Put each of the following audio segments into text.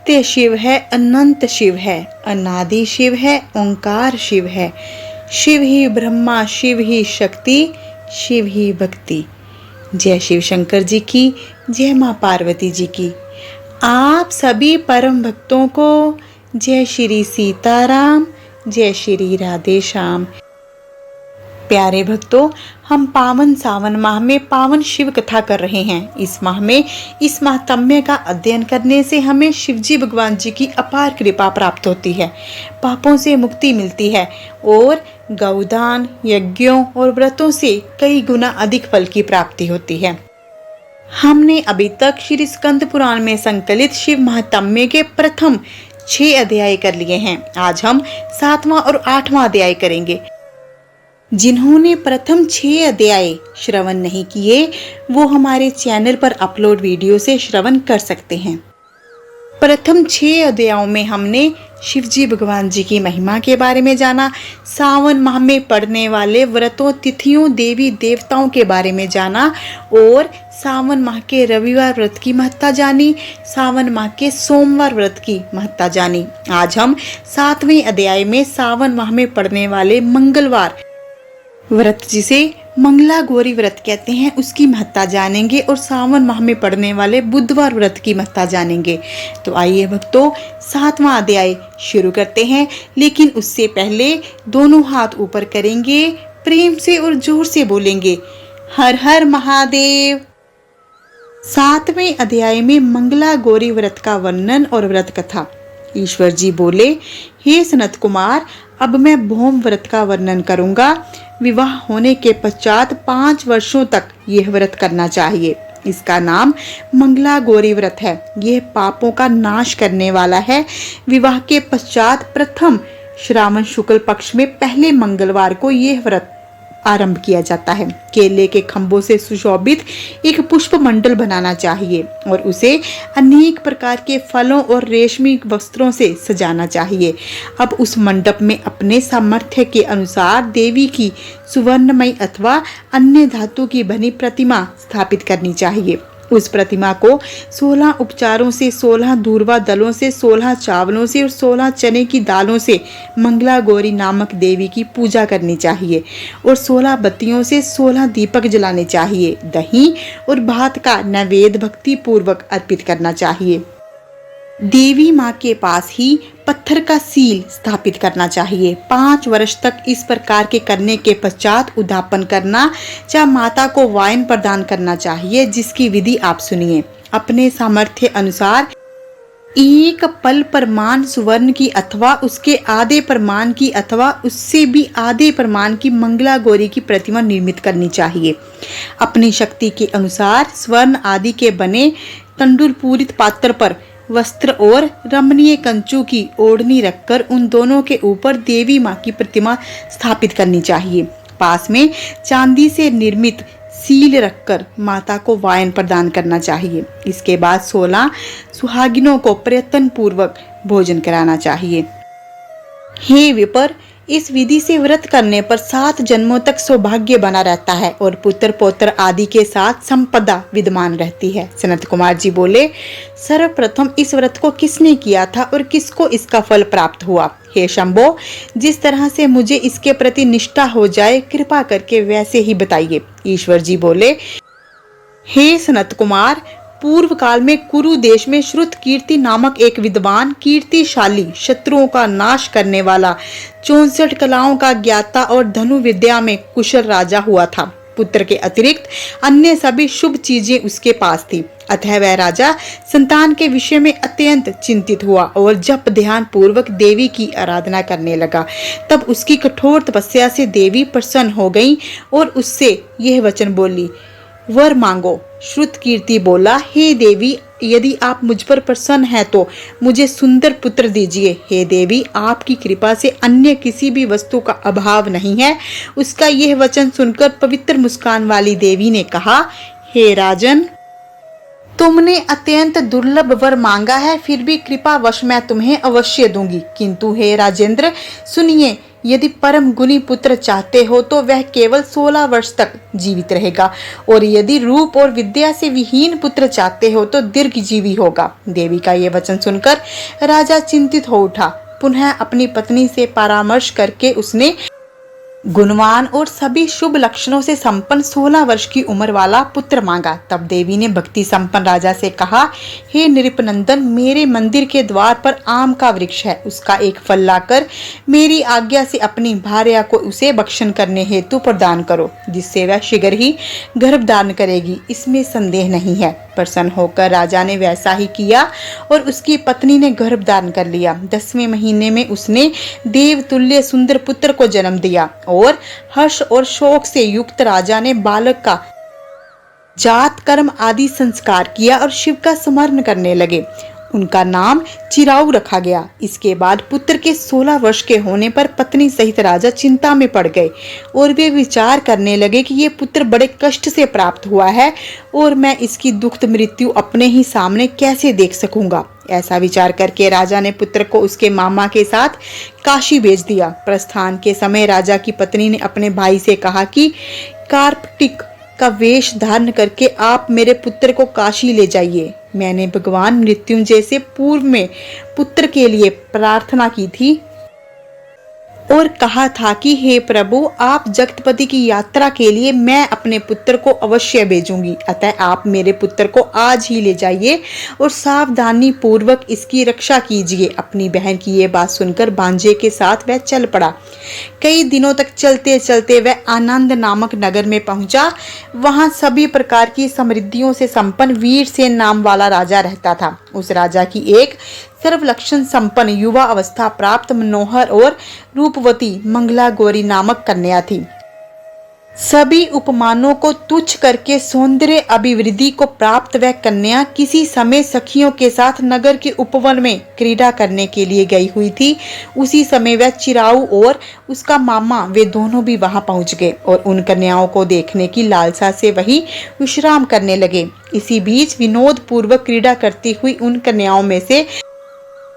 नित्य शिव है, अनंत शिव है, अनादि शिव है, ओंकार शिव है। शिव ही ब्रह्मा, शिव ही शक्ति, शिव ही भक्ति। जय शिव शंकर जी की, जय माँ पार्वती जी की। आप सभी परम भक्तों को जय श्री सीताराम, जय श्री राधे श्याम। प्यारे भक्तों, हम पावन सावन माह में पावन शिव कथा कर रहे हैं। इस माह में इस महात्म्य का अध्ययन करने से हमें शिवजी भगवान जी की अपार कृपा प्राप्त होती है, पापों से मुक्ति मिलती है और गौदान, यज्ञों और व्रतों से कई गुना अधिक फल की प्राप्ति होती है। हमने अभी तक श्री स्कंद पुराण में संकलित शिव महात्म्य के प्रथम 6 अध्याय कर लिए हैं। आज हम 7वां और 8वां अध्याय करेंगे। जिन्होंने प्रथम 6 अध्याय श्रवण नहीं किए, वो हमारे चैनल पर अपलोड वीडियो से श्रवण कर सकते हैं। प्रथम 6 अध्यायों में हमने शिवजी भगवान जी की महिमा के बारे में जाना, सावन माह में पड़ने वाले व्रतों, तिथियों, देवी देवताओं के बारे में जाना और सावन माह के रविवार व्रत की महत्ता जानी, सावन माह के सोमवार व्रत की महत्ता जानी। आज हम 7वें अध्याय में सावन माह में पड़ने वाले मंगलवार व्रत, जिसे मंगला गौरी व्रत कहते हैं, उसकी महत्ता जानेंगे और सावन माह में पड़ने वाले बुधवार व्रत की महत्ता जानेंगे। तो आइए भक्तों, 7वां अध्याय शुरू करते हैं। लेकिन उससे पहले दोनों हाथ ऊपर करेंगे, प्रेम से और जोर से बोलेंगे हर हर महादेव। 7वें अध्याय में मंगला गौरी व्रत का वर्णन और व्रत कथा। ईश्वर जी बोले, हे सनत कुमार, अब मैं भौम व्रत का वर्णन करूंगा। विवाह होने के पश्चात 5 वर्षों तक यह व्रत करना चाहिए। इसका नाम मंगला गौरी व्रत है। यह पापों का नाश करने वाला है। विवाह के पश्चात प्रथम श्रावण शुक्ल पक्ष में पहले मंगलवार को यह व्रत आरंभ किया जाता है। केले के खंभों से सुशोभित एक पुष्प मंडल बनाना चाहिए और उसे अनेक प्रकार के फलों और रेशमी वस्त्रों से सजाना चाहिए। अब उस मंडप में अपने सामर्थ्य के अनुसार देवी की सुवर्णमयी अथवा अन्य धातु की बनी प्रतिमा स्थापित करनी चाहिए। उस प्रतिमा को 16 उपचारों से, 16 दूर्वा दलों से, 16 चावलों से और 16 चने की दालों से मंगला गौरी नामक देवी की पूजा करनी चाहिए और 16 बत्तियों से 16 दीपक जलाने चाहिए। दही और भात का नैवेद्य भक्ति पूर्वक अर्पित करना चाहिए। देवी माँ के पास ही पत्थर का सील स्थापित करना चाहिए। 5 वर्ष तक इस प्रकार के करने के पश्चात उद्यापन करना या माता को वाइन प्रदान करना चाहिए, जिसकी विधि आप सुनिए। अपने सामर्थ्य अनुसार 1 पल प्रमाण सुवर्ण की अथवा उसके आधे प्रमाण की अथवा उससे भी आधे प्रमाण की मंगला गौरी की प्रतिमा निर्मित करनी चाहिए। अपनी शक्ति के अनुसार स्वर्ण आदि के बने तंडुल पूरित पात्र पर वस्त्र और रमणीय कंचू की ओढ़नी रखकर उन दोनों के ऊपर देवी माँ की प्रतिमा स्थापित करनी चाहिए। पास में चांदी से निर्मित सील रखकर माता को वाइन प्रदान करना चाहिए। इसके बाद 16 सुहागिनों को प्रयत्न पूर्वक भोजन कराना चाहिए। हे विपर, इस विधि से व्रत करने पर 7 जन्मों तक सौभाग्य बना रहता है और पुत्र पौत्र आदि के साथ संपदा विद्यमान रहती है। सनत कुमार जी बोले, सर्वप्रथम इस व्रत को किसने किया था और किसको इसका फल प्राप्त हुआ? हे शंभो, जिस तरह से मुझे इसके प्रति निष्ठा हो जाए, कृपा करके वैसे ही बताइए। ईश्वर जी बोले, हे सनत कुमार, पूर्व काल में कुरु देश में श्रुत कीर्ति नामक एक विद्वान, कीर्तिशाली, शत्रुओं का नाश करने वाला, 64 कलाओं का ज्ञाता और धनु विद्या में कुशल राजा हुआ था। पुत्र के अतिरिक्त अन्य सभी शुभ चीजें उसके पास थी। अतः वह राजा संतान के विषय में अत्यंत चिंतित हुआ और जप ध्यान पूर्वक देवी की आराधना करने लगा। तब उसकी कठोर तपस्या से देवी प्रसन्न हो गई और उससे यह वचन बोली, वर मांगो। श्रुत कीर्ति बोला, हे देवी, यदि आप मुझ पर प्रसन्न हैं तो मुझे सुंदर पुत्र दीजिए। हे देवी, आपकी कृपा से अन्य किसी भी वस्तु का अभाव नहीं है। उसका यह वचन सुनकर पवित्र मुस्कान वाली देवी ने कहा, हे राजन, तुमने अत्यंत दुर्लभ वर मांगा है, फिर भी कृपा वश मैं तुम्हें अवश्य दूंगी। किंतु हे राजेंद्र, सुनिए, यदि परम गुणी पुत्र चाहते हो तो वह केवल 16 वर्ष तक जीवित रहेगा, और यदि रूप और विद्या से विहीन पुत्र चाहते हो तो दीर्घजीवी होगा। देवी का ये वचन सुनकर राजा चिंतित हो उठा। पुनः अपनी पत्नी से परामर्श करके उसने गुणवान और सभी शुभ लक्षणों से संपन्न 16 वर्ष की उम्र वाला पुत्र मांगा। तब देवी ने भक्ति संपन्न राजा से कहा, हे नृपनंदन, मेरे मंदिर के द्वार पर आम का वृक्ष है, उसका एक फल लाकर मेरी आज्ञा से अपनी भार्या को उसे भक्षण करने हेतु प्रदान करो, जिससे वह शीघ्र ही गर्भ धारण करेगी, इसमें संदेह नहीं है। प्रसन्न होकर राजा ने वैसा ही किया और उसकी पत्नी ने गर्भ धारण कर लिया। 10वें महीने में उसने देवतुल्य सुंदर पुत्र को जन्म दिया और हर्ष और शोक से युक्त राजा ने बालक का जात कर्म आदि संस्कार किया और शिव का स्मरण करने लगे। उनका नाम चिराऊ रखा गया। इसके बाद पुत्र के 16 वर्ष के होने पर पत्नी सहित राजा चिंता में पड़ गए और वे विचार करने लगे कि ये पुत्र बड़े कष्ट से प्राप्त हुआ है और मैं इसकी दुखद मृत्यु अपने ही सामने कैसे देख सकूंगा। ऐसा विचार करके राजा ने पुत्र को उसके मामा के साथ काशी भेज दिया। प्रस्थान के समय राजा की पत्नी ने अपने भाई से कहा कि कार्पटिक का वेश धारण करके आप मेरे पुत्र को काशी ले जाइए। मैंने भगवान मृत्युंजय से पूर्व में पुत्र के लिए प्रार्थना की थी और कहा था कि हे प्रभु, आप जगतपति की यात्रा के लिए मैं अपने पुत्र को अवश्य भेजूंगी, अतः आप मेरे पुत्र को आज ही ले जाइए और सावधानी पूर्वक इसकी रक्षा कीजिए। अपनी बहन की ये बात सुनकर भांजे के साथ वह चल पड़ा। कई दिनों तक चलते चलते वह आनंद नामक नगर में पहुंचा। वहां सभी प्रकार की समृद्धियों से संपन्न वीरसेन नाम वाला राजा रहता था। उस राजा की एक सर्वलक्षण संपन्न युवा अवस्था प्राप्त मनोहर और रूपवती मंगला गौरी नामक कन्या थी। सभी उपमानों को तुच्छ करके सौंदर्य अभिवृद्धि को प्राप्त वह कन्या किसी समय सखियों के साथ नगर के उपवन में क्रीड़ा करने के लिए गई हुई थी। उसी समय वह चिराऊ और उसका मामा वे दोनों भी वहां पहुंच गए और उन कन्याओं को देखने की लालसा से वही विश्राम करने लगे। इसी बीच विनोद पूर्वक क्रीड़ा करती हुई उन कन्याओं में से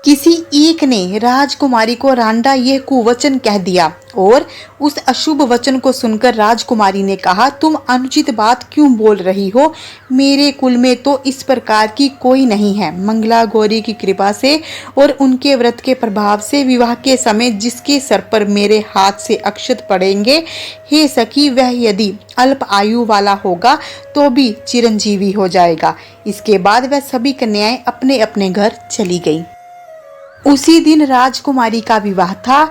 किसी एक ने राजकुमारी को रांडा यह कुवचन कह दिया और उस अशुभ वचन को सुनकर राजकुमारी ने कहा, तुम अनुचित बात क्यों बोल रही हो? मेरे कुल में तो इस प्रकार की कोई नहीं है। मंगला गौरी की कृपा से और उनके व्रत के प्रभाव से विवाह के समय जिसके सर पर मेरे हाथ से अक्षत पड़ेंगे, हे सखी, वह यदि अल्प आयु वाला होगा तो भी चिरंजीवी हो जाएगा। इसके बाद वह सभी कन्याएं अपने अपने घर चली गईं। उसी दिन राजकुमारी का विवाह था।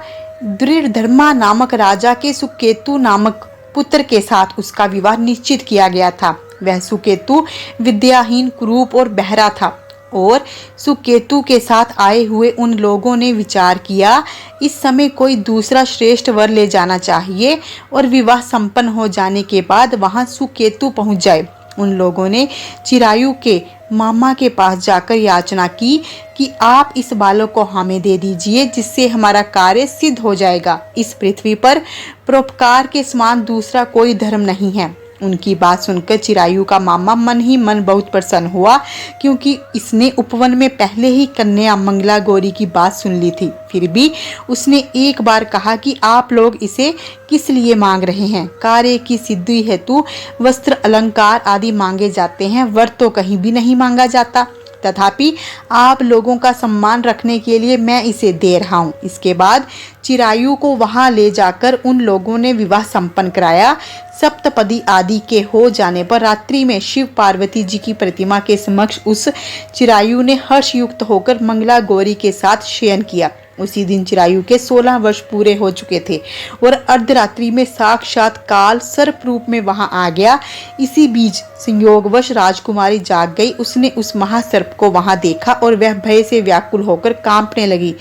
दृढ़धर्मा नामक राजा के सुकेतु नामक पुत्र के साथ उसका विवाह निश्चित किया गया था। वह सुकेतु विद्याहीन, कुरूप और बहरा था और सुकेतु के साथ आए हुए उन लोगों ने विचार किया, इस समय कोई दूसरा श्रेष्ठ वर ले जाना चाहिए और विवाह संपन्न हो जाने के बाद वहां सुकेतु पहुंच जाए। उन लोगों ने चिरायु के मामा के पास जाकर याचना की कि आप इस बालक को हमें दे दीजिए, जिससे हमारा कार्य सिद्ध हो जाएगा। इस पृथ्वी पर परोपकार के समान दूसरा कोई धर्म नहीं है। उनकी बात सुनकर चिरायु का मामा मन ही मन बहुत प्रसन्न हुआ, क्योंकि इसने उपवन में पहले ही कन्या मंगला गौरी की बात सुन ली थी। फिर भी उसने एक बार कहा कि आप लोग इसे किस लिए मांग रहे हैं? कार्य की सिद्धि हेतु वस्त्र अलंकार आदि मांगे जाते हैं, वर तो कहीं भी नहीं मांगा जाता। तथापि आप लोगों का सम्मान रखने के लिए मैं इसे दे रहा हूँ। इसके बाद चिरायु को वहां ले जाकर उन लोगों ने विवाह संपन्न कराया। सप्तपदी आदि के हो जाने पर रात्रि में शिव पार्वती जी की प्रतिमा के समक्ष उस चिरायु ने हर्ष युक्त होकर मंगला गौरी के साथ शयन किया। उसी दिन चिरायु के 16 वर्ष पूरे हो चुके थे और अर्धरात्रि में साक्षात काल सर्प रूप में वहां आ गया। इसी बीच संयोगवश राजकुमारी जाग गई। उसने उस महासर्प को वहां देखा और वह भय से व्याकुल होकर कांपने लगी।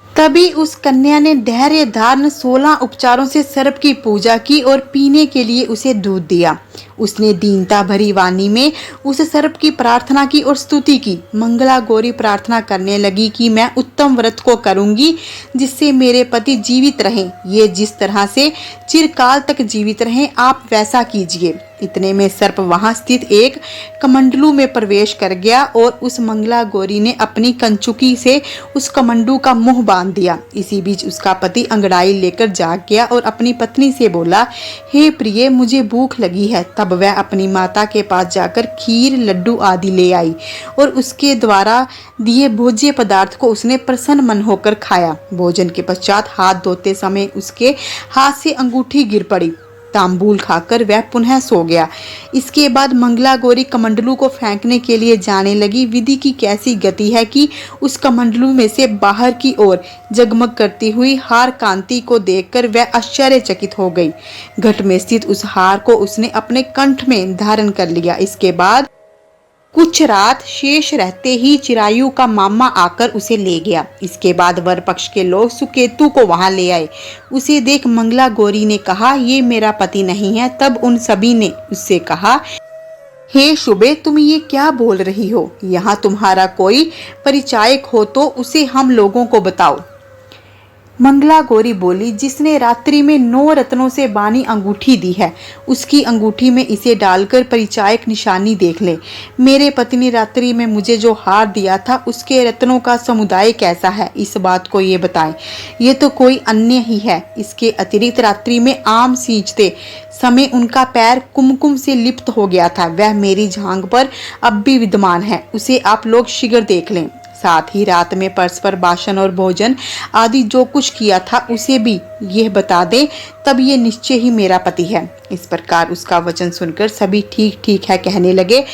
तभी उस कन्या ने धैर्य धारण 16 उपचारों से सर्प की पूजा की और पीने के लिए उसे दूध दिया। उसने दीनता भरी वाणी में उस सर्प की प्रार्थना की और स्तुति की। मंगला गौरी प्रार्थना करने लगी कि मैं उत्तम व्रत को करूंगी जिससे मेरे पति जीवित रहें। ये जिस तरह से चिरकाल तक जीवित रहें, आप वैसा कीजिए। इतने में सर्प वहां स्थित एक कमंडलू में प्रवेश कर गया और उस मंगला गौरी ने अपनी कंचुकी से उस कमंडू का मुंह बांध दिया। इसी बीच उसका पति अंगड़ाई लेकर जाग गया और अपनी पत्नी से बोला, हे प्रिय, मुझे भूख लगी है। तब वह अपनी माता के पास जाकर खीर, लड्डू आदि ले आई और उसके द्वारा दिए भोज्य पदार्थ को उसने प्रसन्न मन होकर खाया। भोजन के पश्चात हाथ धोते समय उसके हाथ से अंगूठी गिर पड़ी। तांबूल खाकर वह पुनः सो गया। इसके बाद मंगला गौरी कमंडलू को फेंकने के लिए जाने लगी। विधि की कैसी गति है कि उस कमंडलू में से बाहर की ओर जगमग करती हुई हार कांति को देखकर वह आश्चर्यचकित हो गई। घट में स्थित उस हार को उसने अपने कंठ में धारण कर लिया। इसके बाद कुछ रात शेष रहते ही चिरायु का मामा आकर उसे ले गया। इसके बाद वर पक्ष के लोग सुकेतु को वहां ले आए। उसे देख मंगला गौरी ने कहा, ये मेरा पति नहीं है। तब उन सभी ने उससे कहा, हे शुभे, तुम ये क्या बोल रही हो? यहाँ तुम्हारा कोई परिचायक हो तो उसे हम लोगों को बताओ। मंगला गौरी बोली, जिसने रात्रि में 9 रत्नों से बानी अंगूठी दी है, उसकी अंगूठी में इसे डालकर परिचायक निशानी देख ले। मेरे पति ने रात्रि में मुझे जो हार दिया था, उसके रत्नों का समुदाय कैसा है, इस बात को ये बताएं। ये तो कोई अन्य ही है। इसके अतिरिक्त रात्रि में आम सींचते समय उनका पैर कुमकुम से लिप्त हो गया था। वह मेरी झांग पर अब भी विद्यमान है। उसे आप लोग शीघ्र देख लें। साथ ही रात में परस्पर भाषण और भोजन आदि जो कुछ किया था उसे भी यह बता दे, तब ये निश्चय ही मेरा पति है। इस प्रकार उसका वचन सुनकर सभी ठीक ठीक है कहने लगे।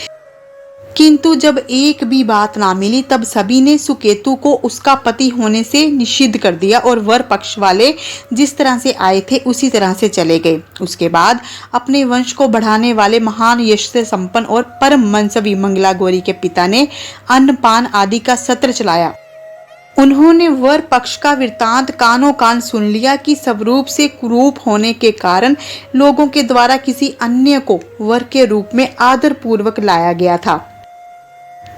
किंतु जब एक भी बात ना मिली तब सभी ने सुकेतु को उसका पति होने से निषिद्ध कर दिया और वर पक्ष वाले जिस तरह से आए थे उसी तरह से चले गए। उसके बाद अपने वंश को बढ़ाने वाले महान यश से संपन्न और परम मनसवी मंगला गौरी के पिता ने अन्नपान आदि का सत्र चलाया। उन्होंने वर पक्ष का वृत्तांत कानों कान सुन लिया कि स्वरूप से कुरूप होने के कारण लोगों के द्वारा किसी अन्य को वर के रूप में आदर पूर्वक लाया गया था।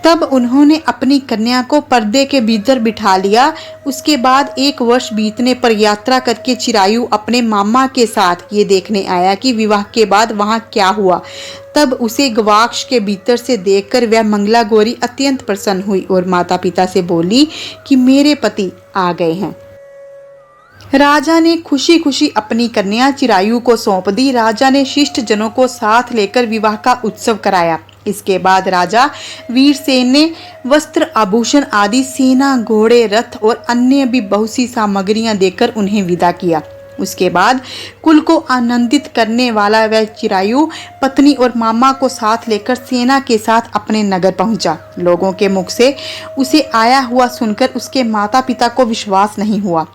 तब उन्होंने अपनी कन्या को पर्दे के भीतर बिठा लिया। उसके बाद 1 वर्ष बीतने पर यात्रा करके चिरायु अपने मामा के साथ ये देखने आया कि विवाह के बाद वहां क्या हुआ। तब उसे गवाक्ष के भीतर से देखकर वह मंगला गौरी अत्यंत प्रसन्न हुई और माता पिता से बोली कि मेरे पति आ गए हैं। राजा ने खुशी खुशी अपनी कन्या चिरायु को सौंप दी। राजा ने शिष्ट जनों को साथ लेकर विवाह का उत्सव कराया। इसके बाद राजा वीरसेन ने वस्त्र, आभूषण आदि, सेना, घोड़े, रथ और अन्य भी बहुत सी सामग्रियां देकर उन्हें विदा किया। उसके बाद कुल को आनंदित करने वाला वह चिरायु पत्नी और मामा को साथ लेकर सेना के साथ अपने नगर पहुंचा। लोगों के मुख से उसे आया हुआ सुनकर उसके माता पिता को विश्वास नहीं हुआ।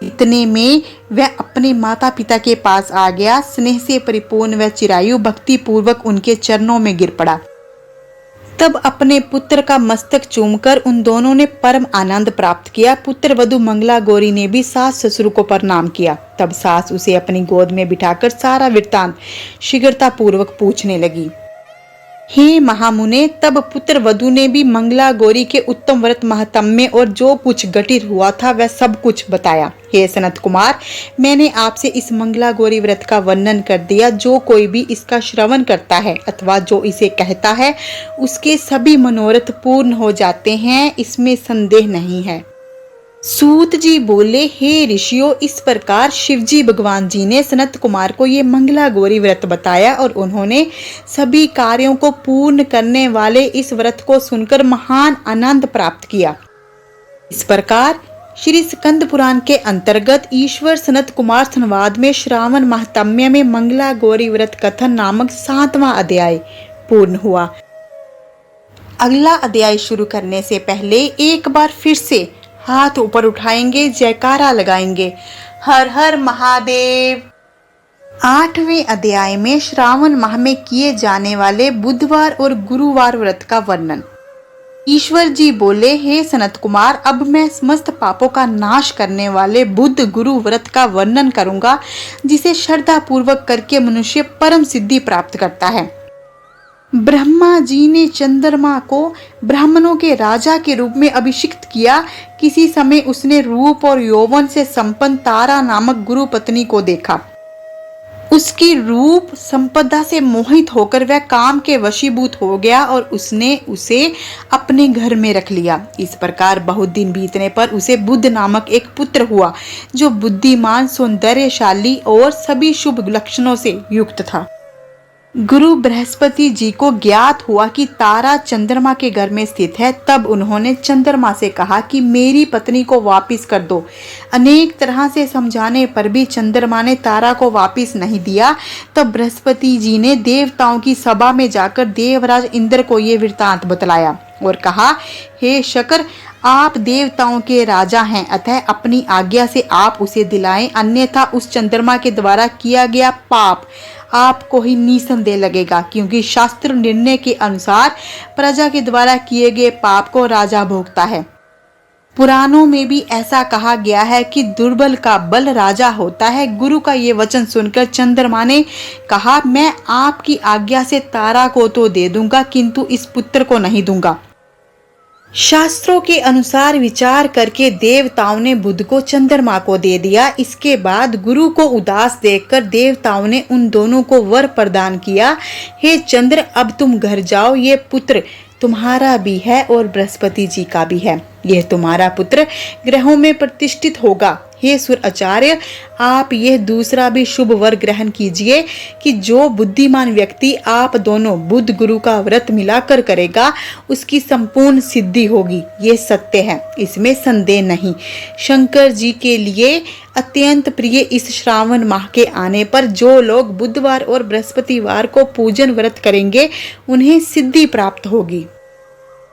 इतने में वह अपने माता पिता के पास आ गया। स्नेह से परिपूर्ण वह चिरायु भक्ति पूर्वक उनके चरणों में गिर पड़ा। तब अपने पुत्र का मस्तक चूमकर उन दोनों ने परम आनंद प्राप्त किया। पुत्र वधु मंगला गौरी ने भी सास ससुर को प्रणाम किया। तब सास उसे अपनी गोद में बिठाकर सारा वृत्तांत शीघ्रता पूर्वक पूछने लगी। हे महामुने, तब पुत्र वधु ने भी मंगला गौरी के उत्तम व्रत महात्म्य और जो कुछ घटित हुआ था वह सब कुछ बताया। हे सनत कुमार, मैंने आपसे इस मंगला गौरी व्रत का वर्णन कर दिया। जो कोई भी इसका श्रवण करता है अथवा जो इसे कहता है उसके सभी मनोरथ पूर्ण हो जाते हैं, इसमें संदेह नहीं है। सूत जी बोले, हे ऋषियों, इस प्रकार शिवजी भगवान जी ने सनत कुमार को ये मंगला गौरी व्रत बताया और उन्होंने सभी कार्यों को पूर्ण करने वाले इस व्रत को सुनकर महान आनंद प्राप्त किया। इस प्रकार श्री स्कंद पुराण के अंतर्गत ईश्वर सनत कुमार संवाद में श्रावण महात्म्य में मंगला गौरी व्रत कथन नामक 7वां अध्याय पूर्ण हुआ। अगला अध्याय शुरू करने से पहले एक बार फिर से हाथ ऊपर उठाएंगे, जयकारा लगाएंगे, हर हर महादेव। 8वें अध्याय में श्रावण माह में किए जाने वाले बुधवार और गुरुवार व्रत का वर्णन। ईश्वर जी बोले, हे सनत कुमार, अब मैं समस्त पापों का नाश करने वाले बुध गुरु व्रत का वर्णन करूंगा, जिसे श्रद्धा पूर्वक करके मनुष्य परम सिद्धि प्राप्त करता है। ब्रह्मा जी ने चंद्रमा को ब्राह्मणों के राजा के रूप में अभिषिक्त किया। किसी समय उसने रूप और यौवन से संपन्न तारा नामक गुरु पत्नी को देखा। उसकी रूप संपदा से मोहित होकर वह काम के वशीभूत हो गया और उसने उसे अपने घर में रख लिया। इस प्रकार बहुत दिन बीतने पर उसे बुद्ध नामक एक पुत्र हुआ, जो बुद्धिमान, सौंदर्यशाली और सभी शुभ लक्षणों से युक्त था। गुरु बृहस्पति जी को ज्ञात हुआ कि तारा चंद्रमा के घर में स्थित है। तब उन्होंने चंद्रमा से कहा कि मेरी पत्नी को वापस कर दो। अनेक तरह से समझाने पर भी चंद्रमा ने तारा को वापस नहीं दिया। तब बृहस्पति जी ने देवताओं की सभा में जाकर देवराज इंद्र को ये वृत्तांत बतलाया और कहा, हे शकर, आप देवताओं के राजा हैं, अतः अपनी आज्ञा से आप उसे दिलाएं, अन्यथा उस चंद्रमा के द्वारा किया गया पाप आपको ही निसंदेह लगेगा, क्योंकि शास्त्र निर्णय के अनुसार प्रजा के द्वारा किए गए पाप को राजा भोगता है। पुराणों में भी ऐसा कहा गया है कि दुर्बल का बल राजा होता है। गुरु का ये वचन सुनकर चंद्रमा ने कहा, मैं आपकी आज्ञा से तारा को तो दे दूंगा, किंतु इस पुत्र को नहीं दूंगा। शास्त्रों के अनुसार विचार करके देवताओं ने बुध को चंद्रमा को दे दिया। इसके बाद गुरु को उदास देखकर देवताओं ने उन दोनों को वर प्रदान किया, हे चंद्र, अब तुम घर जाओ, ये पुत्र तुम्हारा भी है और बृहस्पति जी का भी है। यह तुम्हारा पुत्र ग्रहों में प्रतिष्ठित होगा। हे सुर आचार्य, आप यह दूसरा भी शुभ वर ग्रहण कीजिए कि जो बुद्धिमान व्यक्ति आप दोनों बुध गुरु का व्रत मिलाकर करेगा, उसकी संपूर्ण सिद्धि होगी। ये सत्य है, इसमें संदेह नहीं। शंकर जी के लिए अत्यंत प्रिय इस श्रावण माह के आने पर जो लोग बुधवार और बृहस्पतिवार को पूजन व्रत करेंगे, उन्हें सिद्धि प्राप्त होगी।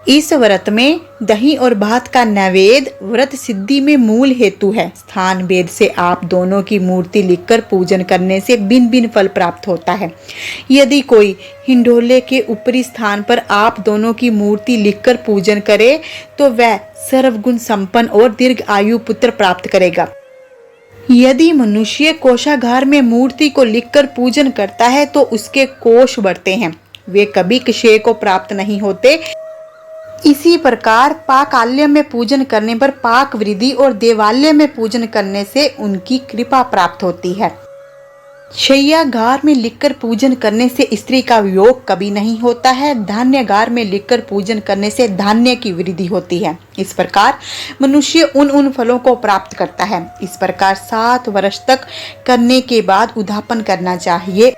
इस व्रत में दही और भात का नैवेद्य व्रत सिद्धि में मूल हेतु है। स्थान भेद से आप दोनों की मूर्ति लिखकर पूजन करने से भिन्न भिन्न फल प्राप्त होता है। यदि कोई हिंडोले के ऊपरी स्थान पर आप दोनों की मूर्ति लिखकर पूजन करे तो वह सर्वगुण संपन्न और दीर्घ आयु पुत्र प्राप्त करेगा। यदि मनुष्य कोषागार में मूर्ति को लिखकर पूजन करता है तो उसके कोष बढ़ते हैं, वे कभी क्षय को प्राप्त नहीं होते। इसी प्रकार पाकाल्य में पूजन करने पर पाक वृद्धि और देवालय में पूजन करने से उनकी कृपा प्राप्त होती है। शय्यागार में लिखकर पूजन करने से स्त्री का वियोग कभी नहीं होता है। धान्यगार में लिखकर पूजन करने से धान्य की वृद्धि होती है। इस प्रकार मनुष्य उन फलों को प्राप्त करता है। इस प्रकार 7 वर्ष तक करने के बाद उद्यापन करना चाहिए।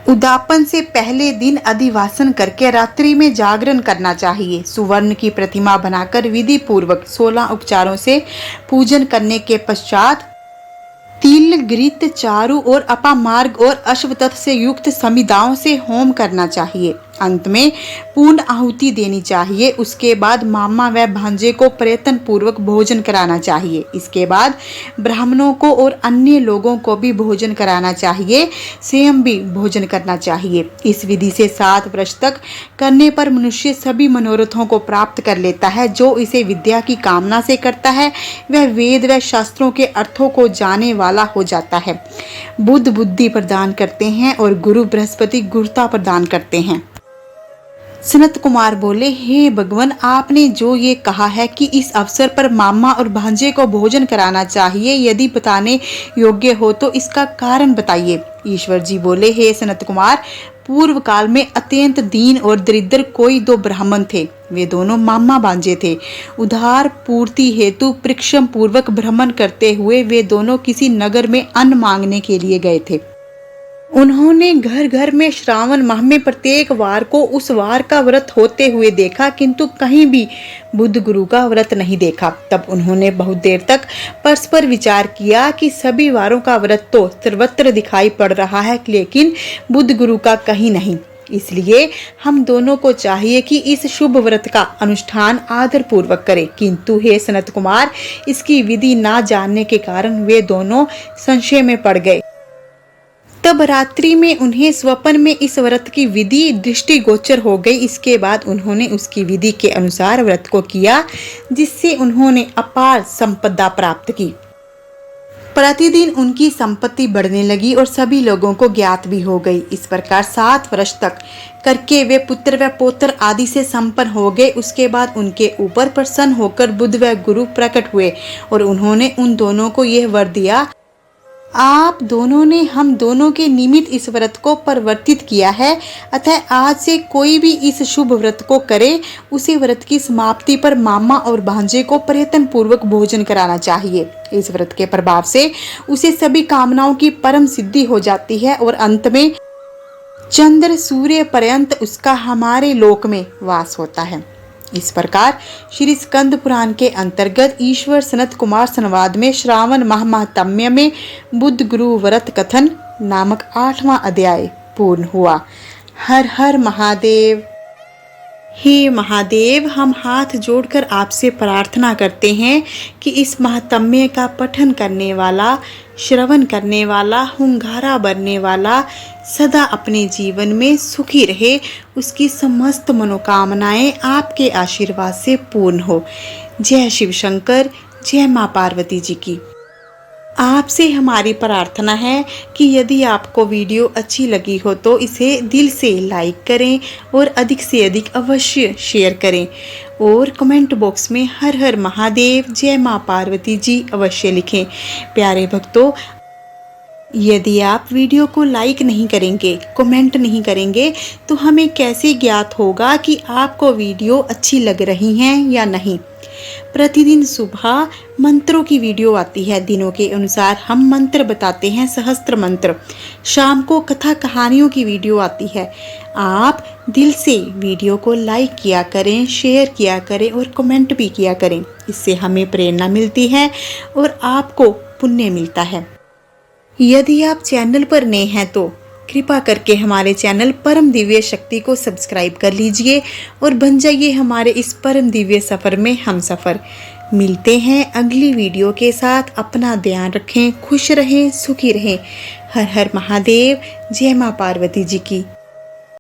उद्यापन से पहले दिन अधिवासन करके रात्रि में जागरण करना चाहिए। सुवर्ण की प्रतिमा बनाकर विधि पूर्वक 16 उपचारों से पूजन करने के पश्चात तिल, घृत, चारु और अपामार्ग और अश्वत्थ से युक्त समिदाओं से होम करना चाहिए। अंत में पूर्ण आहुति देनी चाहिए। उसके बाद मामा व भांजे को प्रयत्न पूर्वक भोजन कराना चाहिए। इसके बाद ब्राह्मणों को और अन्य लोगों को भी भोजन कराना चाहिए। स्वयं भी भोजन करना चाहिए। इस विधि से 7 वर्ष तक करने पर मनुष्य सभी मनोरथों को प्राप्त कर लेता है। जो इसे विद्या की कामना से करता है वह वेद व शास्त्रों के अर्थों को जाने वाला हो जाता है। बुद्ध बुद्धि प्रदान करते हैं और गुरु बृहस्पति गुरुता प्रदान करते हैं। सनत कुमार बोले, हे भगवान, आपने जो ये कहा है कि इस अवसर पर मामा और भांजे को भोजन कराना चाहिए, यदि बताने योग्य हो तो इसका कारण बताइए। ईश्वर जी बोले, हे सनत कुमार, पूर्व काल में अत्यंत दीन और दरिद्र कोई 2 ब्राह्मण थे। वे दोनों मामा भांजे थे। उधार पूर्ति हेतु परिश्रम पूर्वक भ्रमण करते हुए वे दोनों किसी नगर में अन्न मांगने के लिए गए थे। उन्होंने घर घर में श्रावण माह में प्रत्येक वार को उस वार का व्रत होते हुए देखा, किंतु कहीं भी बुद्ध गुरु का व्रत नहीं देखा। तब उन्होंने बहुत देर तक परस्पर विचार किया कि सभी वारों का व्रत तो सर्वत्र दिखाई पड़ रहा है, लेकिन बुद्ध गुरु का कहीं नहीं। इसलिए हम दोनों को चाहिए कि इस शुभ व्रत का अनुष्ठान आदर पूर्वक करें। किंतु हे सनत कुमार, इसकी विधि ना जानने के कारण वे दोनों संशय में पड़ गए। तब रात्रि में उन्हें स्वप्न में इस व्रत की विधि दृष्टिगोचर हो गई। इसके बाद उन्होंने उसकी विधि के अनुसार व्रत को किया, जिससे उन्होंने अपार संपदा प्राप्त की। प्रतिदिन उनकी संपत्ति बढ़ने लगी और सभी लोगों को ज्ञात भी हो गई। इस प्रकार 7 वर्ष तक करके वे पुत्र व पौत्र आदि से संपन्न हो गए। उसके बाद उनके ऊपर प्रसन्न होकर बुद्ध व गुरु प्रकट हुए और उन्होंने उन दोनों को यह वर दिया आप दोनों ने हम दोनों के निमित्त इस व्रत को परिवर्तित किया है, अतः आज से कोई भी इस शुभ व्रत को करे, उसे व्रत की समाप्ति पर मामा और भांजे को प्रयत्न पूर्वक भोजन कराना चाहिए। इस व्रत के प्रभाव से उसे सभी कामनाओं की परम सिद्धि हो जाती है और अंत में चंद्र सूर्य पर्यंत उसका हमारे लोक में वास होता है। इस प्रकार श्री स्कंद पुराण के अंतर्गत ईश्वर सनत कुमार संवाद में श्रावण माह महात्म्य में बुद्ध गुरु व्रत कथन नामक 8वां अध्याय पूर्ण हुआ। हर हर महादेव। हे महादेव, हम हाथ जोड़कर आपसे प्रार्थना करते हैं कि इस महात्म्य का पठन करने वाला, श्रवण करने वाला, हुंगारा भरने वाला सदा अपने जीवन में सुखी रहे, उसकी समस्त मनोकामनाएं आपके आशीर्वाद से पूर्ण हो। जय शिव शंकर, जय माँ पार्वती जी की। आपसे हमारी प्रार्थना है कि यदि आपको वीडियो अच्छी लगी हो तो इसे दिल से लाइक करें और अधिक से अधिक अवश्य शेयर करें और कमेंट बॉक्स में हर हर महादेव, जय माँ पार्वती जी अवश्य लिखें। प्यारे भक्तों, यदि आप वीडियो को लाइक नहीं करेंगे, कमेंट नहीं करेंगे, तो हमें कैसे ज्ञात होगा कि आपको वीडियो अच्छी लग रही हैं या नहीं। प्रतिदिन सुबह मंत्रों की वीडियो आती है, दिनों के अनुसार हम मंत्र बताते हैं, सहस्त्र मंत्र। शाम को कथा कहानियों की वीडियो आती है। आप दिल से वीडियो को लाइक किया करें, शेयर किया करें और कमेंट भी किया करें। इससे हमें प्रेरणा मिलती है और आपको पुण्य मिलता है। यदि आप चैनल पर नए हैं तो कृपा करके हमारे चैनल परम दिव्य शक्ति को सब्सक्राइब कर लीजिए और बन जाइए हमारे इस परम दिव्य सफ़र में हम सफ़र। मिलते हैं अगली वीडियो के साथ। अपना ध्यान रखें, खुश रहें, सुखी रहें। हर हर महादेव, जय माँ पार्वती जी की।